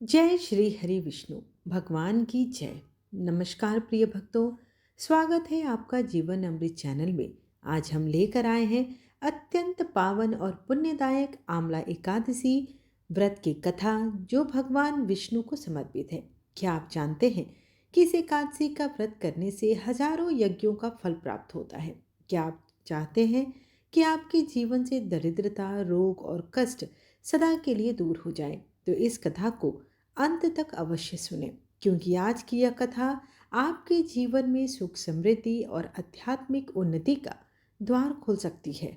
जय श्री हरि विष्णु भगवान की जय। नमस्कार प्रिय भक्तों, स्वागत है आपका जीवन अमृत चैनल में। आज हम लेकर आए हैं अत्यंत पावन और पुण्यदायक आंवला एकादशी व्रत की कथा, जो भगवान विष्णु को समर्पित है। क्या आप जानते हैं कि इस एकादशी का व्रत करने से हजारों यज्ञों का फल प्राप्त होता है? क्या आप चाहते हैं कि आपके जीवन से दरिद्रता, रोग और कष्ट सदा के लिए दूर हो जाए? तो इस कथा को अंत तक अवश्य सुने, क्योंकि आज की यह कथा आपके जीवन में सुख, समृद्धि और आध्यात्मिक उन्नति का द्वार खोल सकती है।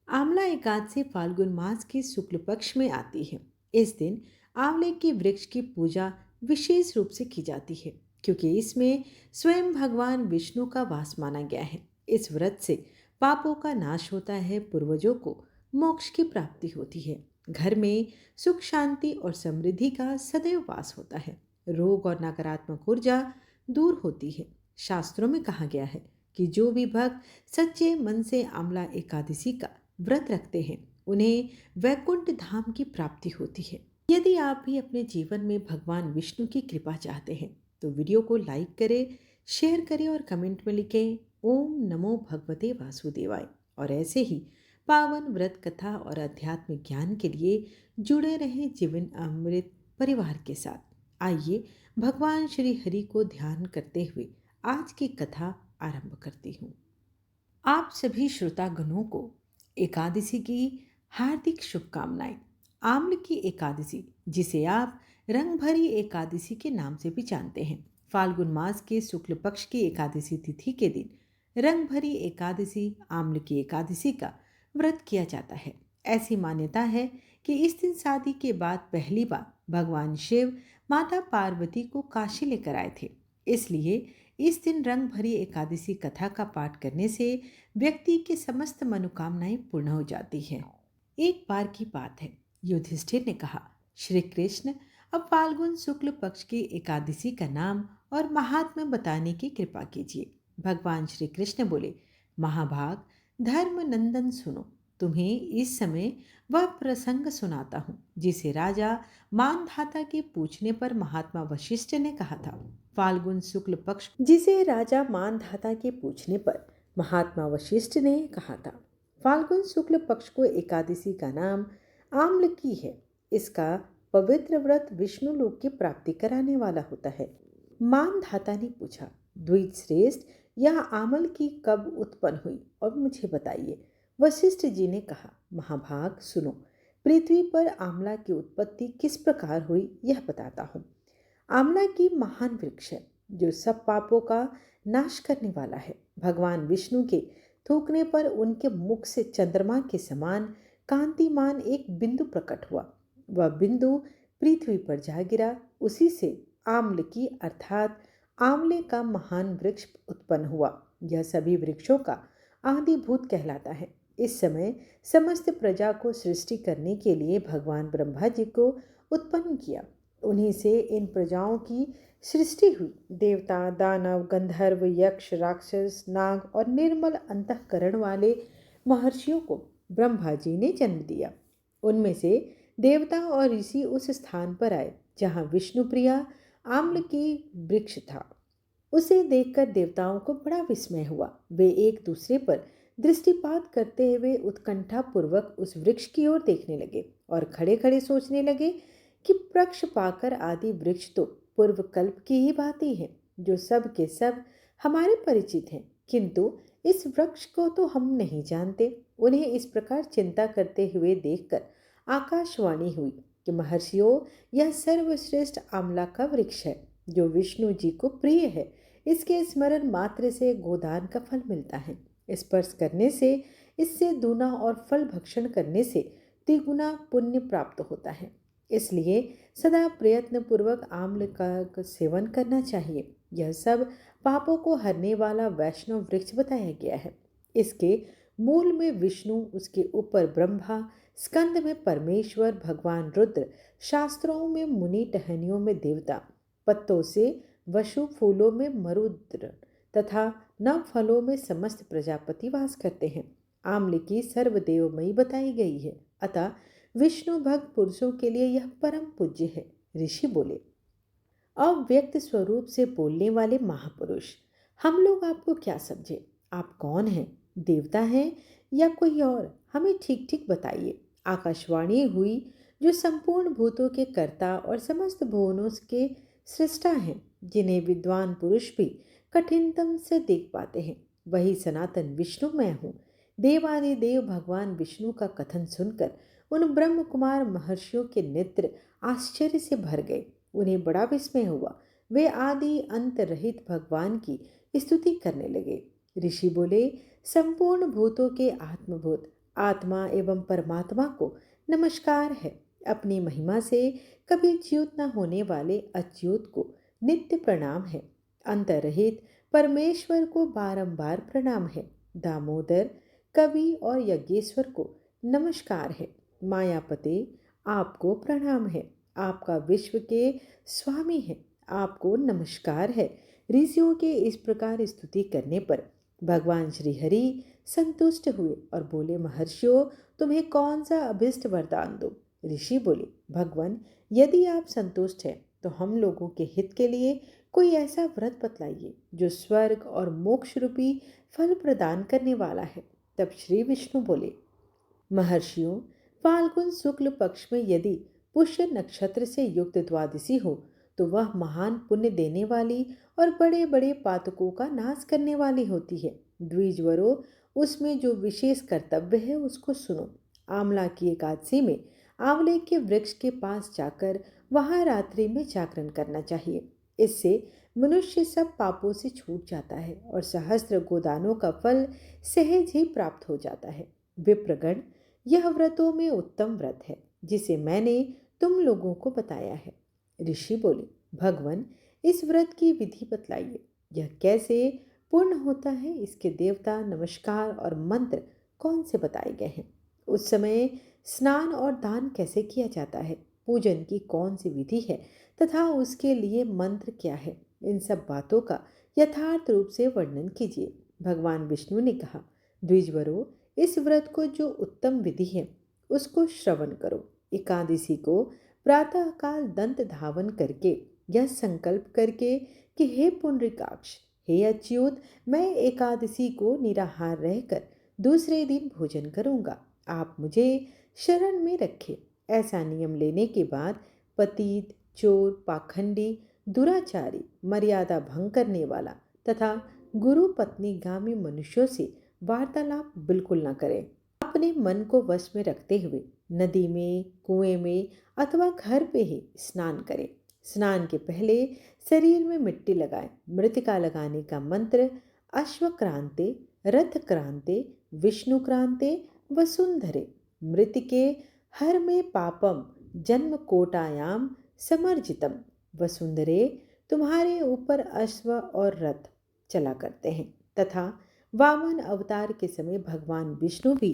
आंवला एकादशी फाल्गुन मास के शुक्ल पक्ष में आती है। इस दिन आंवले के वृक्ष की पूजा विशेष रूप से की जाती है, क्योंकि इसमें स्वयं भगवान विष्णु का वास माना गया है। इस व्रत से पापों का नाश होता है, पूर्वजों को मोक्ष की प्राप्ति होती है, घर में सुख, शांति और समृद्धि का सदैव वास होता है, रोग और नकारात्मक ऊर्जा दूर होती है। शास्त्रों में कहा गया है कि जो भी भक्त सच्चे मन से आंवला एकादशी का व्रत रखते हैं, उन्हें वैकुंठ धाम की प्राप्ति होती है। यदि आप भी अपने जीवन में भगवान विष्णु की कृपा चाहते हैं, तो वीडियो को लाइक करें, शेयर करें और कमेंट में लिखें ओम नमो भगवते वासुदेवाय। और ऐसे ही पावन व्रत कथा और आध्यात्मिक ज्ञान के लिए जुड़े रहें जीवन अमृत परिवार के साथ। आइए भगवान श्री हरि को ध्यान करते हुए आज की कथा आरंभ करती हूँ। आप सभी श्रोतागणों को एकादशी की हार्दिक शुभकामनाएं। आम्ल की एकादशी, जिसे आप रंगभरी एकादशी के नाम से भी जानते हैं, फाल्गुन मास के शुक्ल पक्ष की एकादशी तिथि के दिन रंगभरी एकादशी आम्ल की एकादशी का व्रत किया जाता है। ऐसी मान्यता है कि इस दिन शादी के बाद पहली बार भगवान शिव माता पार्वती को काशी लेकर आए थे। इसलिए इस दिन रंग भरी एकादशी कथा का पाठ करने से व्यक्ति की समस्त मनोकामनाएं पूर्ण हो जाती है। एक बार की बात है, युधिष्ठिर ने कहा, श्री कृष्ण, अब फाल्गुन शुक्ल पक्ष की एकादशी का नाम और महात्म्य बताने की कृपा कीजिए। भगवान श्री कृष्ण बोले, महाभाग, धर्म नंदन सुनो, तुम्हें इस समय वह प्रसंग सुनाता हूँ जिसे राजा मानधाता के पूछने पर महात्मा वशिष्ठ ने कहा था। फाल्गुन शुक्ल पक्ष, जिसे राजा मानधाता के पूछने पर महात्मा वशिष्ठ ने कहा था। फाल्गुन शुक्ल पक्ष को एकादशी का नाम आम्ल की है। इसका पवित्र व्रत विष्णु लोक की प्राप्ति कराने वाला होता है। मानधाता ने पूछा, द्विज श्रेष्ठ, यह आमल की कब उत्पन्न हुई और मुझे बताइए। वशिष्ठ जी ने कहा, महाभाग सुनो, पृथ्वी पर आंवला की उत्पत्ति किस प्रकार हुई यह बताता हूँ। आंवला की महान वृक्ष है, जो सब पापों का नाश करने वाला है। भगवान विष्णु के थूकने पर उनके मुख से चंद्रमा के समान कांतिमान एक बिंदु प्रकट हुआ। वह बिंदु पृथ्वी पर जा गिरा। उसी से आम्ल की अर्थात आंवले का महान वृक्ष उत्पन्न हुआ। यह सभी वृक्षों का आदिभूत कहलाता है। इस समय समस्त प्रजा को सृष्टि करने के लिए भगवान ब्रह्मा जी को उत्पन्न किया। उन्हीं से इन प्रजाओं की सृष्टि हुई। देवता, दानव, गंधर्व, यक्ष, राक्षस, नाग और निर्मल अंतःकरण वाले महर्षियों को ब्रह्मा जी ने जन्म दिया। उनमें से देवता और ऋषि उस स्थान पर आए जहाँ विष्णुप्रिया आम्ल की वृक्ष था। उसे देखकर देवताओं को बड़ा विस्मय हुआ। वे एक दूसरे पर दृष्टिपात करते हुए उत्कंठा पूर्वक उस वृक्ष की ओर देखने लगे और खड़े खड़े सोचने लगे कि वृक्ष पाकर आदि वृक्ष तो पूर्व कल्प की ही भांति है, जो सब के सब हमारे परिचित हैं, किंतु इस वृक्ष को तो हम नहीं जानते। उन्हें इस प्रकार चिंता करते हुए देखकर आकाशवाणी हुई कि महर्षियों, यह सर्वश्रेष्ठ आंवला का वृक्ष है, जो विष्णु जी को प्रिय है। इसके स्मरण मात्र से गोदान का फल मिलता है। स्पर्श करने से, इससे दूना और फल भक्षण करने से तिगुना पुण्य प्राप्त होता है। इसलिए सदा प्रयत्न पूर्वक आम्ल का सेवन करना चाहिए। यह सब पापों को हरने वाला वैष्णव वृक्ष बताया गया है। इसके मूल में विष्णु, उसके ऊपर ब्रह्मा, स्कंद में परमेश्वर भगवान रुद्र, शास्त्रों में मुनि, टहनियों में देवता, पत्तों से वसु, फूलों में मरुद्र तथा नव फलों में समस्त प्रजापति वास करते हैं। आम्ल की सर्वदेवमयी बताई गई है। अतः विष्णु भक्त पुरुषों के लिए यह परम पूज्य है। ऋषि बोले, अव्यक्त स्वरूप से बोलने वाले महापुरुष, हम लोग आपको क्या समझे? आप कौन हैं? देवता हैं या कोई और? हमें ठीक ठीक बताइए। आकाशवाणी हुई जो संपूर्ण भूतों के कर्ता और समस्त भुवनों के सृष्टा हैं, जिन्हें विद्वान पुरुष भी कठिनतम से देख पाते हैं, वही सनातन विष्णु मैं हूँ। देवादिदेव भगवान विष्णु का कथन सुनकर उन ब्रह्म कुमार महर्षियों के नेत्र आश्चर्य से भर गए। उन्हें बड़ा विस्मय हुआ। वे आदि अंत रहित भगवान की स्तुति करने लगे। ऋषि बोले, संपूर्ण भूतों के आत्मभूत आत्मा एवं परमात्मा को नमस्कार है। अपनी महिमा से कभी च्युत न होने वाले अच्युत को नित्य प्रणाम है। अंतरहित परमेश्वर को बारंबार प्रणाम है। दामोदर, कवि और यज्ञेश्वर को नमस्कार है। मायापते, आपको प्रणाम है। आपका विश्व के स्वामी है, आपको नमस्कार है। ऋषियों के इस प्रकार स्तुति करने पर भगवान श्री हरि संतुष्ट हुए और बोले, महर्षियों, तुम्हें कौन सा अभिष्ट वरदान दूं? ऋषि बोले, भगवान, यदि आप संतुष्ट हैं तो हम लोगों के हित के लिए कोई ऐसा व्रत बतलाइए जो स्वर्ग और मोक्ष रूपी फल प्रदान करने वाला है। तब श्री विष्णु बोले, महर्षियों, फाल्गुन शुक्ल पक्ष में यदि पुष्य नक्षत्र से युक्त द्वादशी हो तो वह महान पुण्य देने वाली और बड़े बड़े पातकों का नाश करने वाली होती है। द्विजवरों, उसमें जो विशेष कर्तव्य है उसको सुनो। आंवला की एकादशी में आंवले के वृक्ष के पास जाकर वहां रात्रि में जागरण करना चाहिए। इससे मनुष्य सब पापों से छूट जाता है और सहस्त्र गोदानों का फल सहज ही प्राप्त हो जाता है। विप्रगण, यह व्रतों में उत्तम व्रत है जिसे मैंने तुम लोगों को बताया है। ऋषि बोले, भगवान, इस व्रत की विधि बतलाइए। यह कैसे पूर्ण होता है? इसके देवता, नमस्कार और मंत्र कौन से बताए गए हैं? उस समय स्नान और दान कैसे किया जाता है? पूजन की कौन सी विधि है तथा उसके लिए मंत्र क्या है? इन सब बातों का यथार्थ रूप से वर्णन कीजिए। भगवान विष्णु ने कहा, द्विजवरों, इस व्रत को जो उत्तम विधि है उसको श्रवण करो। एकादशी को प्रातःकाल दंत धावन करके यह संकल्प करके कि हे पुंडरीकाक्ष, हे अच्युत, मैं एकादशी को निराहार रहकर दूसरे दिन भोजन करूंगा। आप मुझे शरण में रखें। ऐसा नियम लेने के बाद पतित, चोर, पाखंडी, दुराचारी, मर्यादा भंग करने वाला तथा गुरु पत्नीगामी मनुष्यों से वार्तालाप बिल्कुल न करें। अपने मन को वश में रखते हुए नदी में, कुएं में अथवा घर पे ही स्नान करें। स्नान के पहले शरीर में मिट्टी लगाएं। मृतिका लगाने का मंत्र अश्वक्रांते, रथक्रांते, विष्णुक्रांते, वसुंधरे। मृतिके हर में पापम जन्म कोटायाम समर्जितम। वसुंधरे, तुम्हारे ऊपर अश्व और रथ चला करते हैं तथा वामन अवतार के समय भगवान विष्णु भी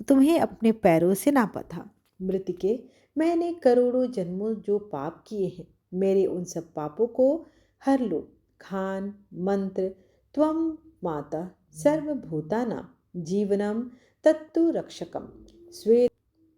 तुम्हें अपने पैरों से नापा था। मृतिके, मैंने करोड़ों जन्मों जो पाप किए हैं, मेरे उन सब पापों को हर लो। खान मंत्र त्वम माता सर्वभूतानां जीवनम तत्तु रक्षकम स्वे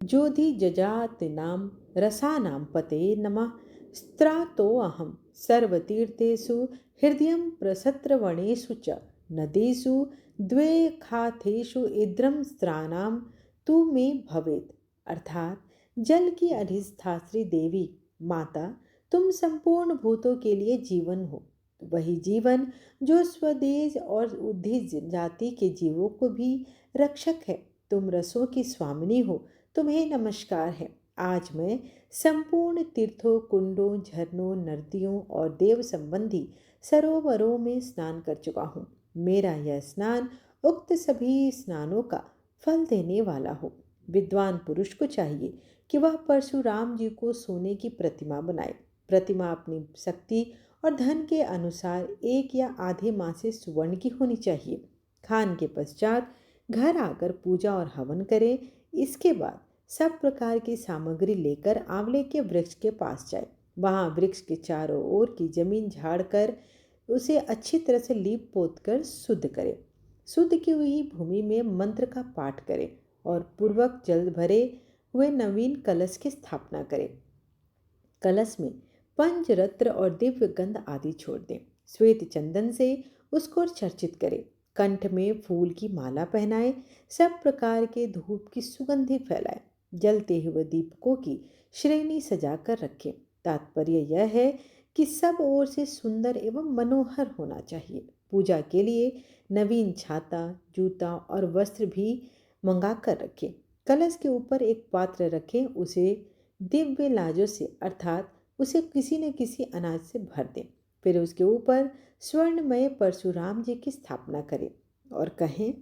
जोधि जजातिनां रसानां पते नमः स्त्रातोऽहं सर्वतीर्थेषु हृदयं प्रसत्रवणेषु च नदीषु द्वे खातेषु इद्रम स्त्रानाम तू में भवेत। अर्थात, जल की अधिष्ठात्री देवी माता, तुम संपूर्ण भूतों के लिए जीवन हो। वही जीवन जो स्वदेश और उद्भिज जाति के जीवों को भी रक्षक है। तुम रसों की स्वामिनी हो, तुम्हें नमस्कार है। आज मैं संपूर्ण तीर्थों, कुंडों, झरनों, नदियों और देव संबंधी सरोवरों में स्नान कर चुका हूँ। मेरा यह स्नान उक्त सभी स्नानों का फल देने वाला हो। विद्वान पुरुष को चाहिए कि वह परशुराम जी को सोने की प्रतिमा बनाए। प्रतिमा अपनी शक्ति और धन के अनुसार 1 या आधे माह से सुवर्ण की होनी चाहिए। खान के पश्चात घर आकर पूजा और हवन करें। इसके बाद सब प्रकार की सामग्री लेकर आंवले के वृक्ष के पास जाए। वहां वृक्ष के चारों ओर की जमीन झाड़ कर उसे अच्छी तरह से लीप पोत कर शुद्ध करें। शुद्ध की हुई भूमि में मंत्र का पाठ करें और पूर्वक जल भरे हुए नवीन कलश की स्थापना करें। कलश में पंचरत्न और दिव्य गंध आदि छोड़ दें। श्वेत चंदन से उसको चर्चित करें। कंठ में फूल की माला पहनाए। सब प्रकार के धूप की सुगंधि फैलाए। जलते हुए दीपकों की श्रेणी सजाकर रखें। तात्पर्य यह है कि सब ओर से सुंदर एवं मनोहर होना चाहिए। पूजा के लिए नवीन छाता, जूता और वस्त्र भी मंगा कर रखें। कलश के ऊपर एक पात्र रखें, उसे दिव्य लाजों से अर्थात उसे किसी न किसी अनाज से भर दें। फिर उसके ऊपर स्वर्णमय परशुराम जी की स्थापना करें और कहें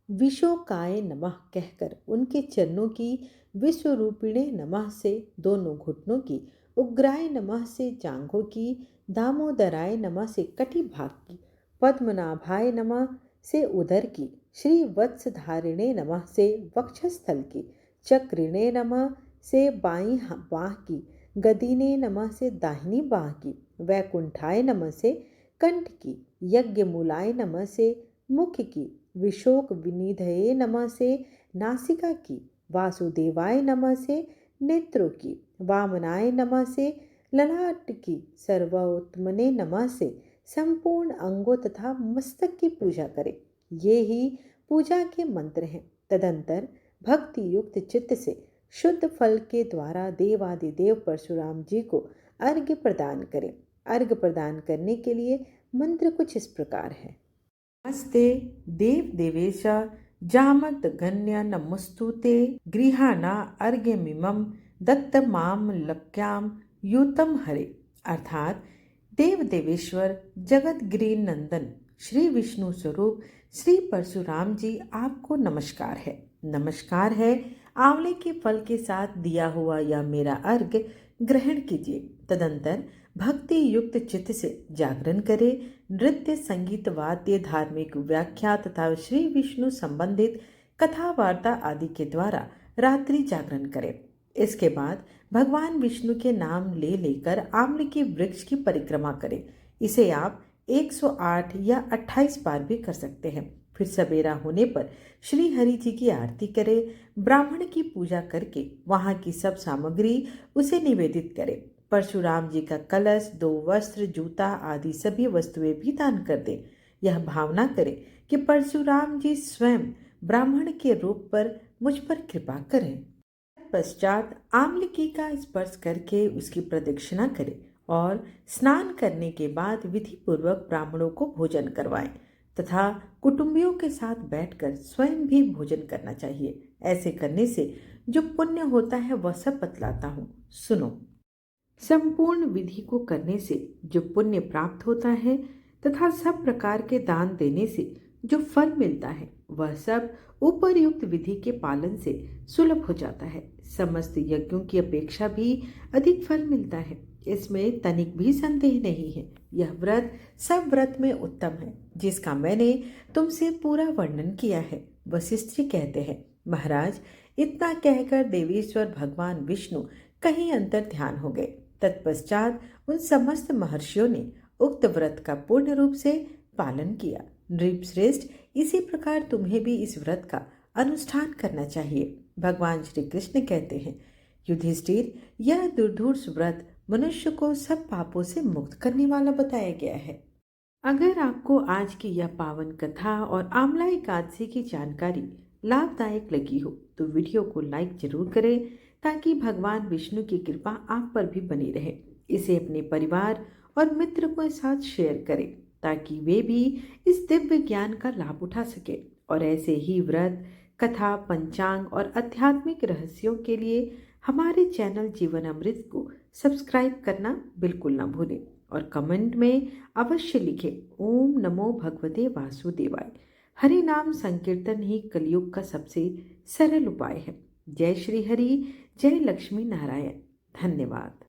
विशोकाय नमः कहकर उनके चरणों की, विश्वरूपिणे नमः से दोनों घुटनों की, उग्राय नमः से जांघों की, दामोदराय नमः से कटी भाग की, पद्मनाभाय नमः से उदर की, श्री वत्सधारिणे नमः से वक्षस्थल की, चक्रिणे नमः से बाईं बाह की, गदीने नमः से दाहिनी बाह की, वैकुंठाय नमः से कंठ की, यज्ञमूलाय नमः से मुख की, विशोक विनिधये नमः से नासिका की, वासुदेवाय नमः से नेत्रों की, वामनाय नमः से ललाट की, सर्वोत्तमने नमः से संपूर्ण अंगों तथा मस्तक की पूजा करें। ये ही पूजा के मंत्र हैं। तदंतर भक्ति युक्त चित्त से शुद्ध फल के द्वारा देवादिदेव परशुराम जी को अर्घ्य प्रदान करें। अर्घ्य प्रदान करने के लिए मंत्र कुछ इस प्रकार है। नमस्ते देव देवेश जामदगन्य नमस्तुते गृहाणा अर्घ्यमिमं दत्तमाम लक्ष्याम यूतम हरे। अर्थात देव देवेश्वर जगत गिरी नंदन श्री विष्णु स्वरूप श्री परशुराम जी आपको नमस्कार है। नमस्कार है। आंवले के फल के साथ दिया हुआ यह मेरा अर्घ्य ग्रहण कीजिए। तदंतर भक्ति युक्त चित्त से जागरण करें। नृत्य, संगीत, वाद्य, धार्मिक व्याख्या तथा श्री विष्णु संबंधित कथा वार्ता आदि के द्वारा रात्रि जागरण करें। इसके बाद भगवान विष्णु के नाम ले लेकर आम्ल के वृक्ष की परिक्रमा करें। इसे आप 108 या 28 बार भी कर सकते हैं। फिर सवेरा होने पर श्री हरि जी की आरती करें। ब्राह्मण की पूजा करके वहाँ की सब सामग्री उसे निवेदित करें। परशुराम जी का कलश, 2 वस्त्र, जूता आदि सभी वस्तुएं भी दान कर दें। यह भावना करें कि परशुराम जी स्वयं ब्राह्मण के रूप पर मुझ पर कृपा करें। पश्चात आम्लकी का स्पर्श करके उसकी प्रदक्षिणा करें और स्नान करने के बाद विधि पूर्वक ब्राह्मणों को भोजन करवाएं तथा कुटुंबियों के साथ बैठकर स्वयं भी भोजन करना चाहिए। ऐसे करने से जो पुण्य होता है वह सब बतलाता हूँ, सुनो। संपूर्ण विधि को करने से जो पुण्य प्राप्त होता है तथा सब प्रकार के दान देने से जो फल मिलता है वह सब उपरयुक्त विधि के पालन से सुलभ हो जाता है। समस्त यज्ञों की अपेक्षा भी अधिक फल मिलता है, इसमें तनिक भी संदेह नहीं है। यह व्रत सब व्रत में उत्तम है, जिसका मैंने तुमसे पूरा वर्णन किया है। वशिष्ठ जी कहते हैं, महाराज, इतना कहकर देवेश्वर भगवान विष्णु कहीं अंतर ध्यान हो गए। तत्पश्चात उन समस्त महर्षियों ने उक्त व्रत का पूर्ण रूप से पालन किया। नृपश्रेष्ठ, इसी प्रकार तुम्हें भी इस व्रत का अनुष्ठान करना चाहिए। भगवान श्री कृष्ण कहते हैं, युधिष्ठिर, यह दुर्धर्ष व्रत मनुष्य को सब पापों से मुक्त करने वाला बताया गया है। अगर आपको आज की यह पावन कथा और आंवला एकादशी की जानकारी लाभदायक लगी हो तो वीडियो को लाइक जरूर करें ताकि भगवान विष्णु की कृपा आप पर भी बनी रहे। इसे अपने परिवार और मित्र के साथ शेयर करें ताकि वे भी इस दिव्य ज्ञान का लाभ उठा सके। और ऐसे ही व्रत, कथा, पंचांग और आध्यात्मिक रहस्यों के लिए हमारे चैनल जीवन अमृत को सब्सक्राइब करना बिल्कुल ना भूलें और कमेंट में अवश्य लिखें, ओम नमो भगवते वासुदेवाय। हरि नाम संकीर्तन ही कलयुग का सबसे सरल उपाय है। जय श्री हरि, जय लक्ष्मी नारायण। धन्यवाद।